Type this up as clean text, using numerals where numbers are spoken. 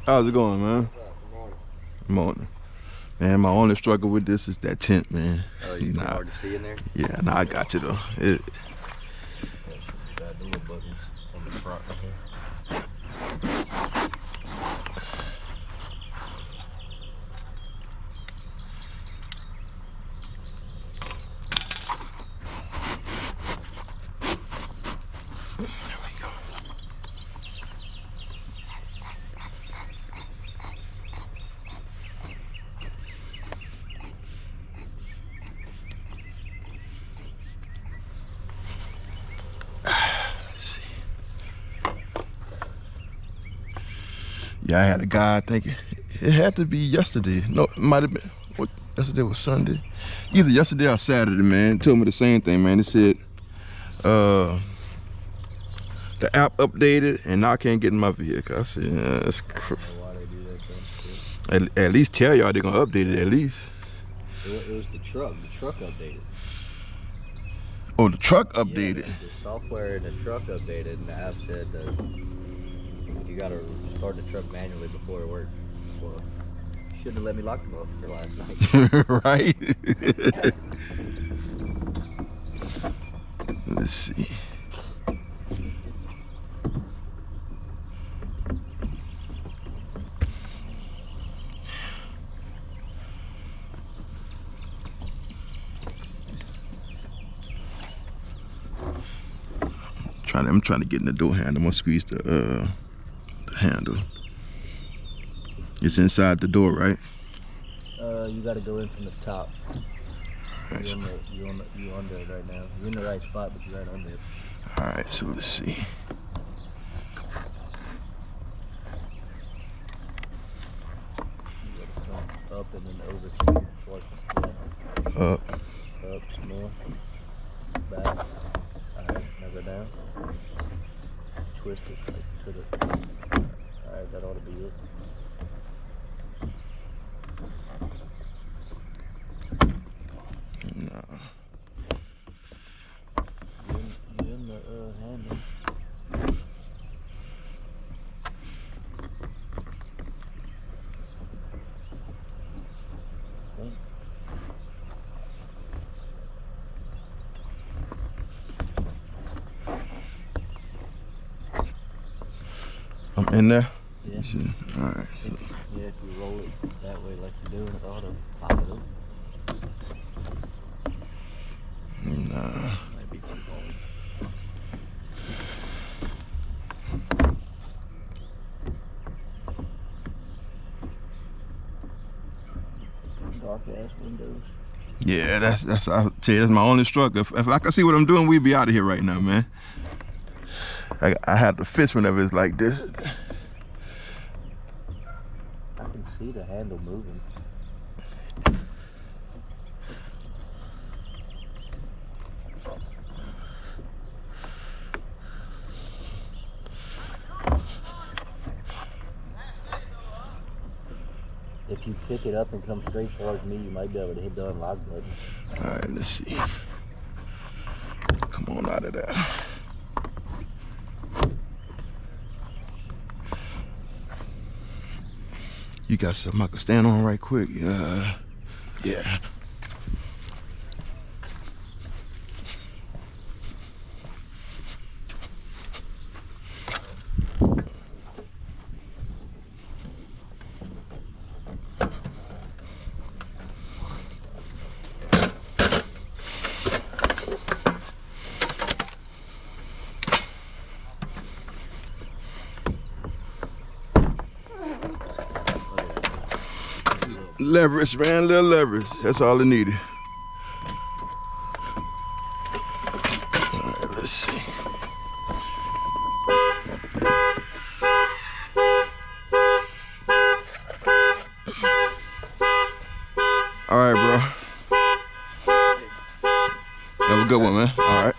How's it going, man? Good morning. Morning. Man, my only struggle with this is that tent, man. Oh, you can hard to see in there? Yeah, nah, I got you though. Yeah, got the little buttons on the front right here. There we go. Let's see. Yeah, I had a guy thinking it had to be yesterday. No, it might have been. What? Yesterday was Sunday. Either yesterday or Saturday, man. Told me the same thing, man. It said the app updated and now I can't get in my vehicle. I said, yeah, that's Why they do that dumb shit. at least tell y'all they're gonna update it at least. It was the truck. The truck updated. Oh, the truck Yeah, updated. the software in the truck updated, and the app said that you gotta start the truck manually before it works. Well, you shouldn't have let me lock the motherfucker last night. Right? Let's see. I'm trying to get in the door handle. I'm gonna squeeze the handle. It's inside the door, right? You gotta go in from the top. All right, You're under it right now. You're in the right spot, but you're right under it. all right, so let's see. You gotta come up and then over to your fork. Up. Up some more. Back. Alright, now go down. Twist it like to the. Alright, that ought to be it. No. You in the handle. Okay. I'm in there. Yeah. All right. Yeah, if you roll it that way like you're doing, it ought to pop it up. Nah. Might be too long. Dark ass windows. Yeah, that's I tell you, that's my only struggle. If I could see what I'm doing, we'd be out of here right now, man. I have to fish whenever it's like this. I can see the handle moving. If you pick it up and come straight towards me, you might be able to hit the unlock button. All right, let's see. Come on out of there. You got something I can stand on right quick? Yeah. Leverage, man, little leverage. That's all it needed. All right, let's see. All right, bro. Have a good one, man. All right.